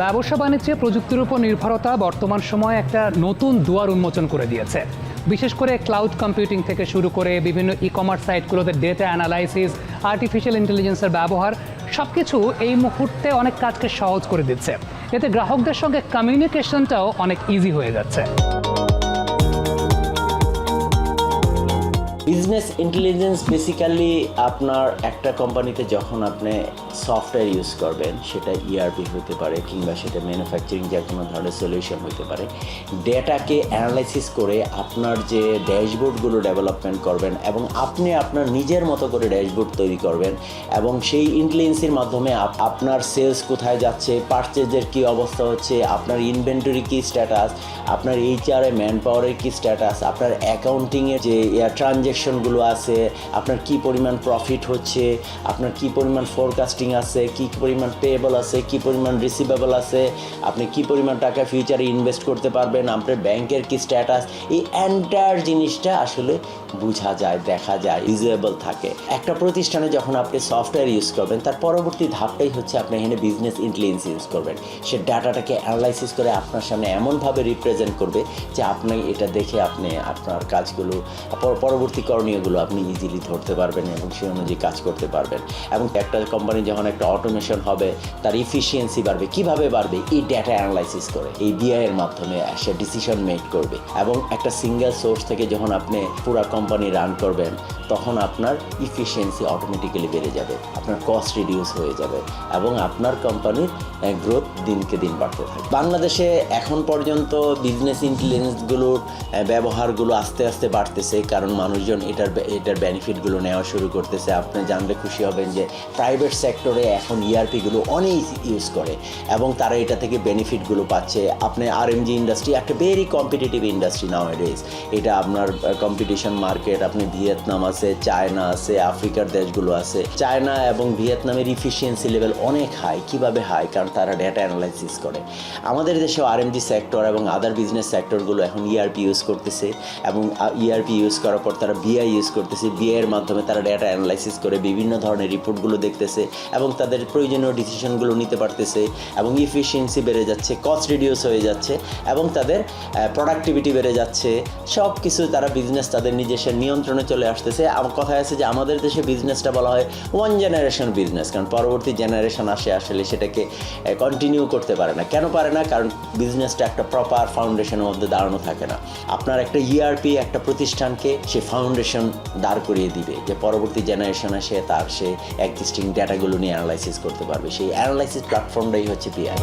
ব্যবসা বাণিজ্যে প্রযুক্তির উপর নির্ভরতা বর্তমান সময়ে একটা নতুন দুয়ার উন্মোচন করে দিয়েছে। বিশেষ করে ক্লাউড কম্পিউটিং থেকে শুরু করে বিভিন্ন ই কমার্স সাইটগুলোতে ডেটা অ্যানালাইসিস, আর্টিফিশিয়াল ইন্টেলিজেন্সের ব্যবহার সবকিছু এই মুহূর্তে অনেক কাজকে সহজ করে দিচ্ছে। এতে গ্রাহকদের সঙ্গে কমিউনিকেশনটাও অনেক ইজি হয়ে যাচ্ছে। বিজনেস ইন্টেলিজেন্স বেসিক্যালি আপনার একটা কোম্পানিতে যখন আপনি সফটওয়্যার ইউজ করবেন, সেটা ইআরপি হতে পারে কিংবা সেটা ম্যানুফ্যাকচারিং যে কোনো ধরনের সলিউশন হতে পারে, ডেটাকে অ্যানালাইসিস করে আপনার যে ড্যাশবোর্ডগুলো ডেভেলপমেন্ট করবেন এবং আপনি আপনার নিজের মতো করে ড্যাশবোর্ড তৈরি করবেন এবং সেই ইন্টেলিজেন্সের মাধ্যমে আপনার সেলস কোথায় যাচ্ছে, পারচেজের কী অবস্থা হচ্ছে, আপনার ইনভেন্টরি কী স্ট্যাটাস, আপনার এইচআরএ ম্যান পাওয়ারের কী স্ট্যাটাস, আপনার অ্যাকাউন্টিংয়ের যে ট্রানজ্যাকশনগুলো আছে, আপনার কি পরিমাণ প্রফিট হচ্ছে, আপনার কি পরিমাণ ফোরকাস্টিং আছে, কি পরিমাণ পেয়েবল আছে, কি পরিমাণ রিসিভেবল আছে, আপনি কি পরিমাণ টাকা ফিউচারে ইনভেস্ট করতে পারবেন, আপনার ব্যাংকের কি স্ট্যাটাস, এই এন্টায়ার জিনিসটা আসলে বোঝা যায়, দেখা যায়, ভিজুয়েবল থাকে। একটা প্রতিষ্ঠানে যখন আপনি সফটওয়্যার ইউজ করবেন, তার পরবর্তী ধাপটাই হচ্ছে আপনি এখানে বিজনেস ইন্টেলিজেন্স ইউজ করবেন। সে ডাটাটাকে অ্যানালাইসিস করে আপনার সামনে এমনভাবে রিপ্রেজেন্ট করবে যে আপনি এটা দেখে আপনি আপনার কাজগুলো, পরবর্তী করণীয়গুলো আপনি ইজিলি ধরতে পারবেন এবং সেই অনুযায়ী কাজ করতে পারবেন। এবং একটা কোম্পানি যখন একটা অটোমেশন হবে, তার ইফিসিয়েন্সি বাড়বে। কিভাবে বাড়বে? এই ডেটা অ্যানালাইসিস করে, এই বিআই এর মাধ্যমে সে ডিসিশন মেক করবে। এবং একটা সিঙ্গেল সোর্স থেকে যখন আপনি পুরো কোম্পানি রান করবেন, তখন আপনার ইফিসিয়েন্সি অটোমেটিক্যালি বেড়ে যাবে, আপনার কস্ট রিডিউস হয়ে যাবে এবং আপনার কোম্পানির গ্রোথ দিনকে দিন বাড়তে থাকবে। বাংলাদেশে এখন পর্যন্ত বিজনেস ইন্টেলিজেন্সগুলোর ব্যবহারগুলো আস্তে আস্তে বাড়তেছে, কারণ মানুষজন এটার বেনিফিটগুলো নেওয়া শুরু করতেছে। আপনি জানলে খুশি হবেন যে প্রাইভেট সেক্টরে এখন ইআরপিগুলো অনেক ইউজ করে এবং তারা এটা থেকে বেনিফিটগুলো পাচ্ছে। আপনি আরএমজি ইন্ডাস্ট্রি একটা ভেরি কম্পিটিটিভ ইন্ডাস্ট্রি নাওয়াডেজ। এটা আপনার কম্পিটিশন মার্কেট, আপনি ভিয়েতনাম আছে, চায়না আছে, আফ্রিকার দেশগুলো আছে। চায়না এবং ভিয়েতনামের ইফিসিয়েন্সি লেভেল অনেক হাই। কিভাবে হাই? কারণ তারা ডেটা অ্যানালাইসিস করে। আমাদের দেশেও আরএমজি সেক্টর এবং আদার বিজনেস সেক্টরগুলো এখন ইআরপি ইউজ করতেছে এবং ইআরপি ইউজ করার পর তারা বিআই ইউজ করতেছে। বিআইয়ের মাধ্যমে তারা ডেটা অ্যানালাইসিস করে বিভিন্ন ধরনের রিপোর্টগুলো দেখতেছে এবং তাদের প্রয়োজনীয় ডিসিশনগুলো নিতে পারতেছে এবং ইফিসিয়েন্সি বেড়ে যাচ্ছে, কস্ট রিডিউস হয়ে যাচ্ছে এবং তাদের প্রোডাক্টিভিটি বেড়ে যাচ্ছে। সব কিছু তারা বিজনেস তাদের নিজস্ব নিয়ন্ত্রণে চলে আসতেছে। আমার কথা আছে যে আমাদের দেশে বিজনেসটা বলা হয় ওয়ান জেনারেশন বিজনেস, কারণ পরবর্তী জেনারেশন আসলে সেটাকে কন্টিনিউ করতে পারে না। কেন পারে না? কারণ বিজনেসটা একটা প্রপার ফাউন্ডেশনের মধ্যে দাঁড়ানো থাকে না। আপনার একটা ইআরপি একটা প্রতিষ্ঠানকে সে ফাউন্ডেশন দাঁড় করিয়ে দিবে যে পরবর্তী জেনারেশনে সে এক্সিস্টিং ডেটাগুলো নিয়ে অ্যানালাইসিস করতে পারবে। সেই অ্যানালাইসিস প্ল্যাটফর্মটাই হচ্ছে বিআই।